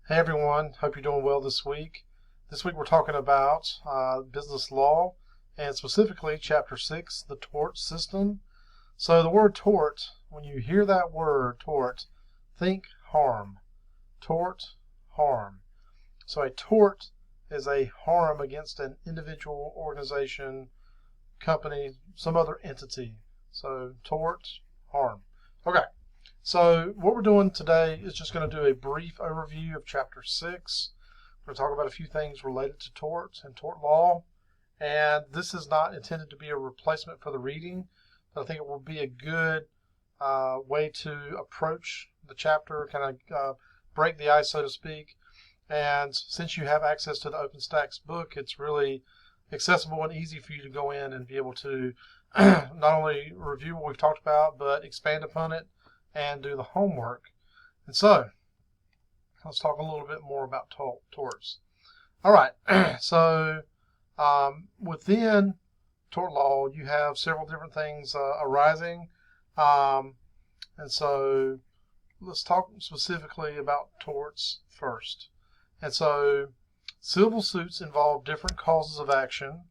Hey everyone, hope you're doing well this week. This week we're talking about business law, and specifically Chapter 6, the tort system. So the word tort, when you hear that word tort, think harm. Tort, harm. So a tort is a harm against an individual, organization, company, some other entity. So tort, harm. Okay. So what we're doing today is just going to do a brief overview of Chapter 6. We're going to talk about a few things related to torts and tort law. And this is not intended to be a replacement for the reading, but I think it will be a good way to approach the chapter, kind of break the ice, so to speak. And since you have access to the OpenStax book, it's really accessible and easy for you to go in and be able to not only review what we've talked about, but expand upon it and do the homework. And so let's talk a little bit more about torts. All right. So within tort law, you have several different things arising. And so let's talk specifically about torts first. And so civil suits involve different causes of action,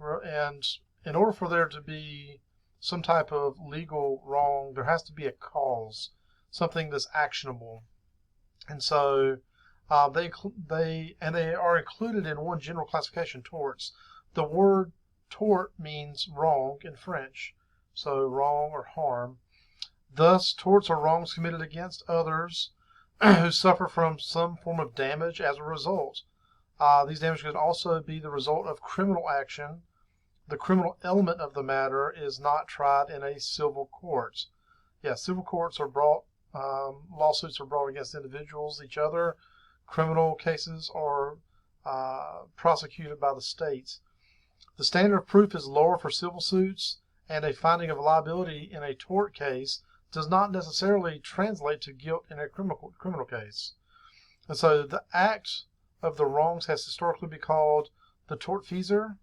and in order for there to be some type of legal wrong, there has to be a cause, something that's actionable. And so they are included in one general classification, torts. The word tort means wrong in French, so wrong or harm. Thus, torts are wrongs committed against others who suffer from some form of damage as a result. These damages could also be the result of criminal action. The criminal element of the matter is not tried in a civil court. Yeah, civil courts are brought, lawsuits are brought against individuals, each other. Criminal cases are prosecuted by the states. The standard of proof is lower for civil suits, and a finding of liability in a tort case does not necessarily translate to guilt in a criminal case. And so the act of the wrongs has historically been called the tortfeasor.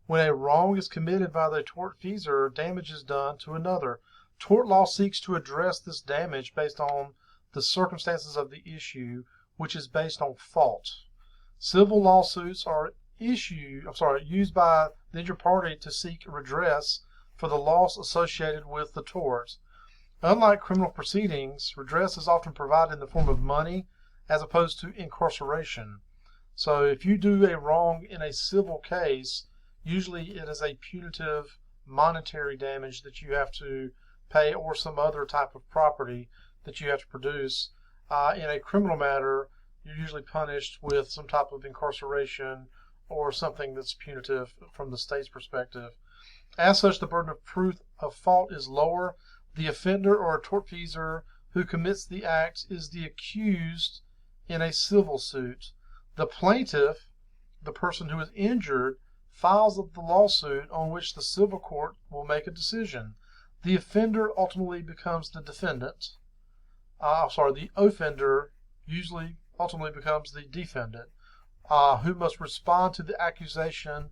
When a wrong is committed by the tortfeasor, damage is done to another. Tort law seeks to address this damage based on the circumstances of the issue, which is based on fault. Civil lawsuits are used by the injured party to seek redress for the loss associated with the tort. Unlike criminal proceedings, redress is often provided in the form of money as opposed to incarceration. So if you do a wrong in a civil case, usually it is a punitive monetary damage that you have to pay, or some other type of property that you have to produce. In a criminal matter, you're usually punished with some type of incarceration or something that's punitive from the state's perspective. As such, the burden of proof of fault is lower. The offender or a tortfeasor who commits the act is the accused in a civil suit. The plaintiff, the person who is injured, files the lawsuit on which the civil court will make a decision. The offender ultimately becomes the defendant. The offender usually ultimately becomes the defendant, who must respond to the accusation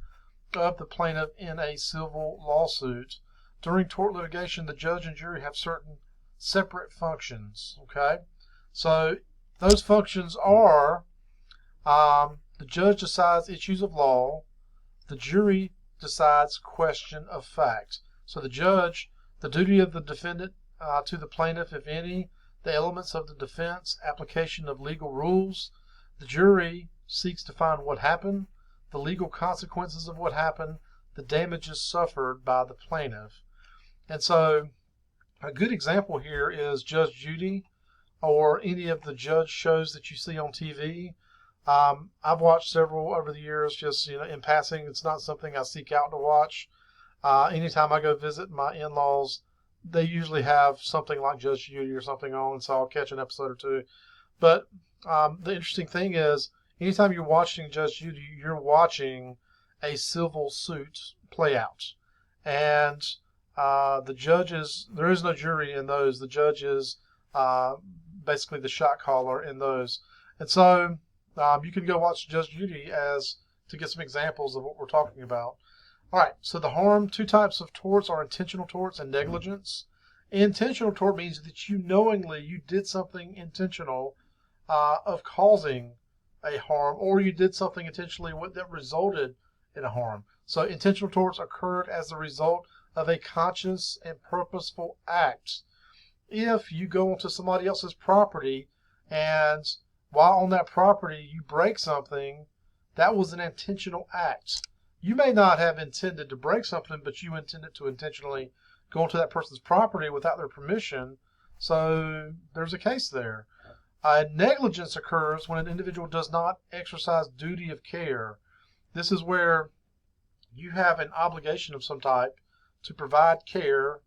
of the plaintiff in a civil lawsuit. During tort litigation, the judge and jury have certain separate functions. Okay, so those functions are the judge decides issues of law. The jury decides question of fact. So the judge, the duty of the defendant to the plaintiff, if any, the elements of the defense, application of legal rules. The jury seeks to find what happened, the legal consequences of what happened, the damages suffered by the plaintiff. And so a good example here is Judge Judy, or any of the judge shows that you see on TV. I've watched several over the years, just in passing. It's not something I seek out to watch. Anytime I go visit my in-laws, they usually have something like Judge Judy or something on, so I'll catch an episode or two. But the interesting thing is, anytime you're watching Judge Judy, you're watching a civil suit play out. And the judges, there is no jury in those. The judge is basically the shot caller in those. And so you can go watch Judge Judy to get some examples of what we're talking about. All right, so the harm, two types of torts are intentional torts and negligence. Intentional tort means that you knowingly, you did something intentional of causing a harm, or you did something intentionally that resulted in a harm. So intentional torts occurred as a result of a conscious and purposeful act. If you go onto somebody else's property and while on that property you break something, that was an intentional act. You may not have intended to break something, but you intended to intentionally go onto that person's property without their permission. So there's a case there. Negligence occurs when an individual does not exercise duty of care. This is where you have an obligation of some type to provide care,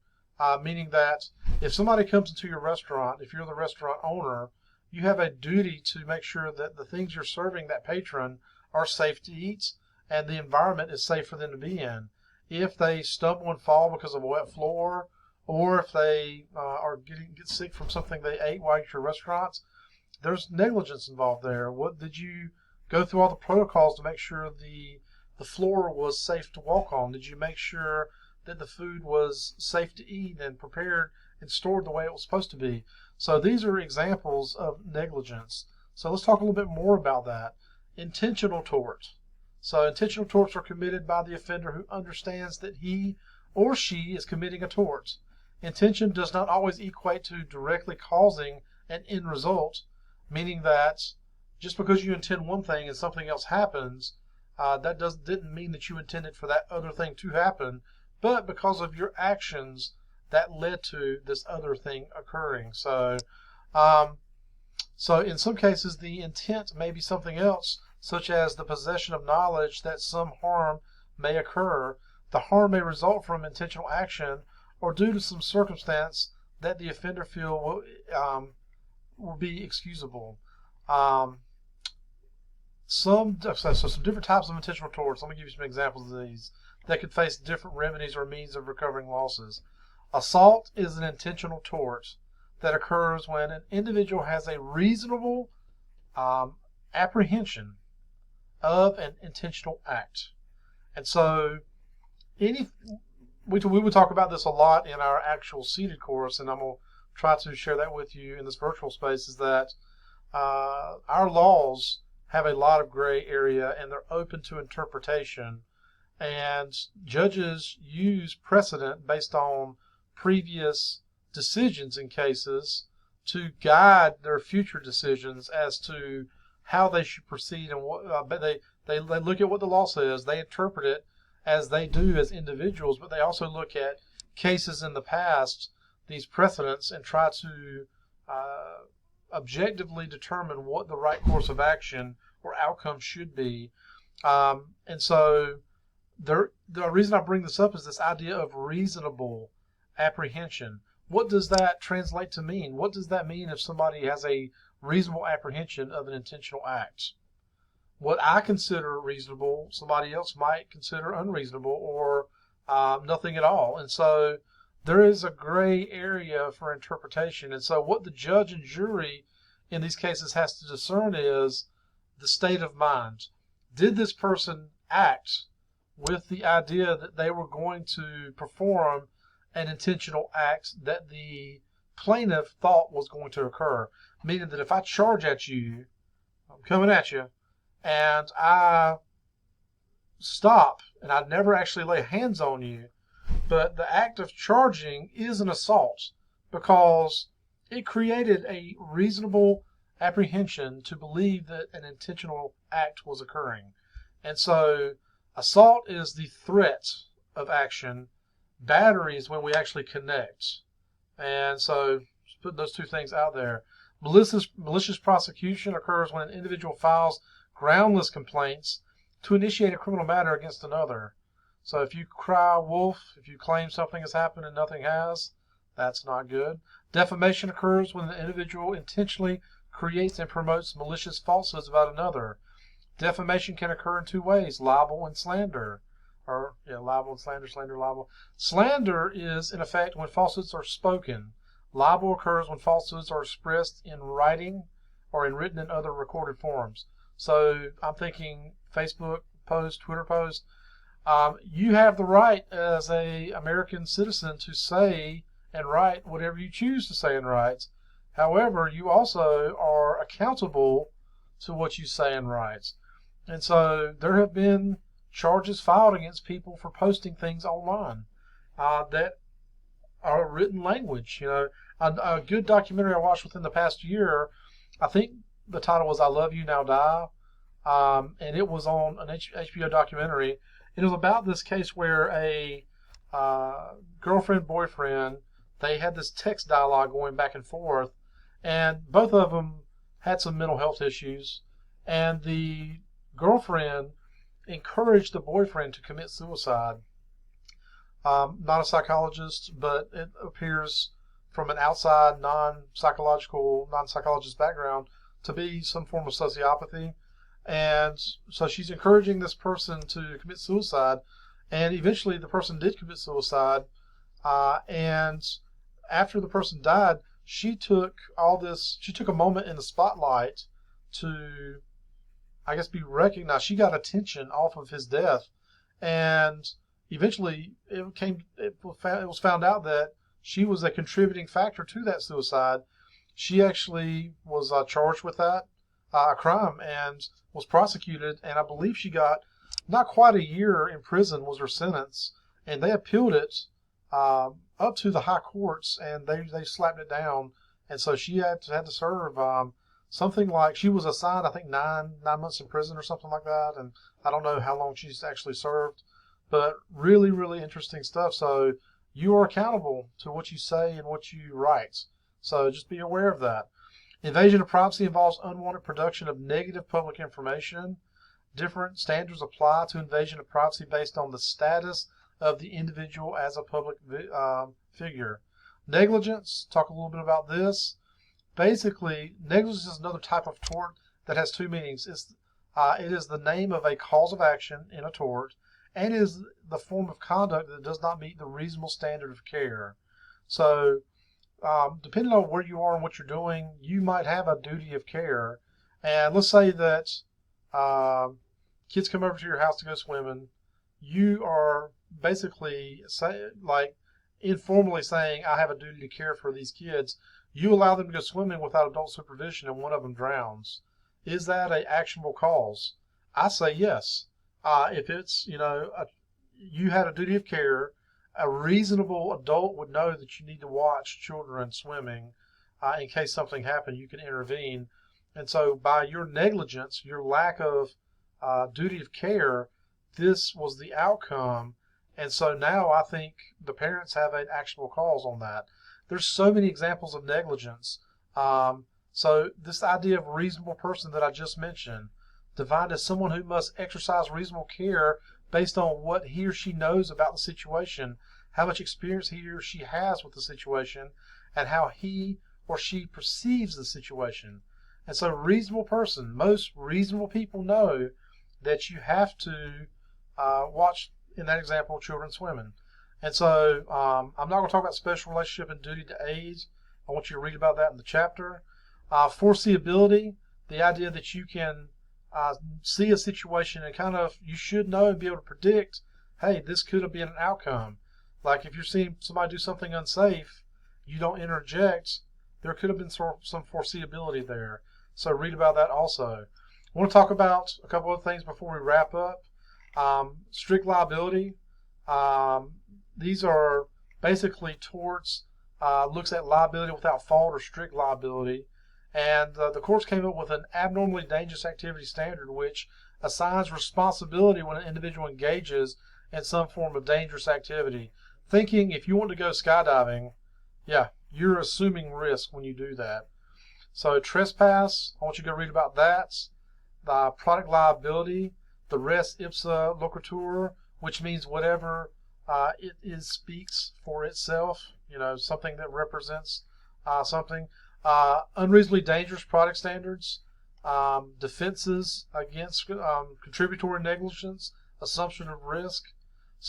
meaning that if somebody comes into your restaurant, if you're the restaurant owner, you have a duty to make sure that the things you're serving that patron are safe to eat and the environment is safe for them to be in. If they stumble and fall because of a wet floor, or if they get sick from something they ate while at your restaurant, there's negligence involved there. What did you go through all the protocols to make sure the floor was safe to walk on? Did you make sure that the food was safe to eat and prepared and stored the way it was supposed to be? So these are examples of negligence. So let's talk a little bit more about that. Intentional tort. So intentional torts are committed by the offender who understands that he or she is committing a tort. Intention does not always equate to directly causing an end result, meaning that just because you intend one thing and something else happens, that didn't mean that you intended for that other thing to happen, but because of your actions that led to this other thing occurring. So in some cases the intent may be something else, such as the possession of knowledge that some harm may occur. The harm may result from intentional action or due to some circumstance that the offender feel will be excusable. Some different types of intentional torts. Let me give you some examples of these that could face different remedies or means of recovering losses. Assault is an intentional tort that occurs when an individual has a reasonable apprehension of an intentional act. And so we would talk about this a lot in our actual seated course, and I'm going to try to share that with you in this virtual space, is that our laws have a lot of gray area and they're open to interpretation, and judges use precedent based on previous decisions in cases to guide their future decisions as to how they should proceed, and what they look at what the law says, they interpret it as they do as individuals, but they also look at cases in the past, these precedents, and try to objectively determine what the right course of action or outcome should be. And so the reason I bring this up is this idea of reasonable apprehension. What does that translate to mean? What does that mean if somebody has a reasonable apprehension of an intentional act? What I consider reasonable, somebody else might consider unreasonable or nothing at all. And so there is a gray area for interpretation. And so what the judge and jury in these cases has to discern is the state of mind. Did this person act with the idea that they were going to perform an intentional act that the plaintiff thought was going to occur? Meaning that if I charge at you, I'm coming at you, and I stop and I never actually lay hands on you, but the act of charging is an assault because it created a reasonable apprehension to believe that an intentional act was occurring. And so assault is the threat of action. Battery is when we actually connect. And so just putting those two things out there. Malicious prosecution occurs when an individual files groundless complaints to initiate a criminal matter against another. So if you cry wolf, if you claim something has happened and nothing has, that's not good. Defamation occurs when the individual intentionally creates and promotes malicious falsehoods about another. Defamation can occur in two ways: libel and slander. Libel and slander, libel. Slander is, in effect, when falsehoods are spoken. Libel occurs when falsehoods are expressed in writing or in written and other recorded forms. So I'm thinking Facebook post, Twitter post. You have the right as a American citizen to say and write whatever you choose to say and write. However, you also are accountable to what you say and write. And so there have been charges filed against people for posting things online that are written language. A good documentary I watched within the past year, I think the title was "I Love You Now Die," and it was on an HBO documentary. It was about this case where a girlfriend boyfriend, they had this text dialogue going back and forth, and both of them had some mental health issues, and the girlfriend encouraged the boyfriend to commit suicide. Not a psychologist, but it appears from an outside non-psychologist background to be some form of sociopathy. And so she's encouraging this person to commit suicide, and eventually the person did commit suicide. And after the person died, she took a moment in the spotlight to, I guess, be recognized. She got attention off of his death, and eventually it was found out that she was a contributing factor to that suicide. She actually was charged with that crime and was prosecuted, and I believe she got not quite a year in prison was her sentence, and they appealed it up to the high courts, and they slapped it down, and so she had to serve something like, she was assigned, I think, 9 months in prison or something like that, and I don't know how long she's actually served, but really, really interesting stuff. So you are accountable to what you say and what you write, so just be aware of that. Invasion of privacy involves unwanted production of negative public information. Different standards apply to invasion of privacy based on the status of the individual as a public figure. Negligence, talk a little bit about this. Basically, negligence is another type of tort that has two meanings. It is the name of a cause of action in a tort, and it is the form of conduct that does not meet the reasonable standard of care. So, depending on where you are and what you're doing, you might have a duty of care. And let's say that kids come over to your house to go swimming. You are basically informally saying, I have a duty to care for these kids. You allow them to go swimming without adult supervision, and one of them drowns. Is that an actionable cause? I say yes. If it's, you had a duty of care, a reasonable adult would know that you need to watch children swimming in case something happened. You can intervene. And so by your negligence, your lack of duty of care, this was the outcome. And so now I think the parents have an actionable cause on that. There's so many examples of negligence. So this idea of reasonable person that I just mentioned, defined as someone who must exercise reasonable care based on what he or she knows about the situation, how much experience he or she has with the situation, and how he or she perceives the situation. And so reasonable person, most reasonable people know that you have to watch, in that example, children swimming. And so I'm not going to talk about special relationship and duty to aid. I want you to read about that in the chapter. Foreseeability, the idea that you can see a situation and you should know and be able to predict, hey, this could have been an outcome. Like if you're seeing somebody do something unsafe, you don't interject. There could have been some foreseeability there. So read about that also. I want to talk about a couple of things before we wrap up. Strict liability. These are basically torts, looks at liability without fault or strict liability. And the courts came up with an abnormally dangerous activity standard, which assigns responsibility when an individual engages in some form of dangerous activity. Thinking if you want to go skydiving, yeah, you're assuming risk when you do that. So trespass, I want you to go read about that. The product liability, the res ipsa loquitur, which means whatever it speaks for itself, something that represents something. Unreasonably dangerous product standards, defenses against contributory negligence, assumption of risk,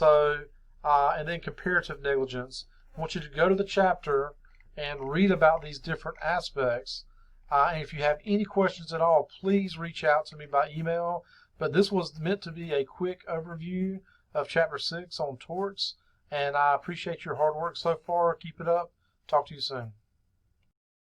and then comparative negligence. I want you to go to the chapter and read about these different aspects. And if you have any questions at all, please reach out to me by email. But this was meant to be a quick overview of Chapter 6 on torts, and I appreciate your hard work so far. Keep it up. Talk to you soon.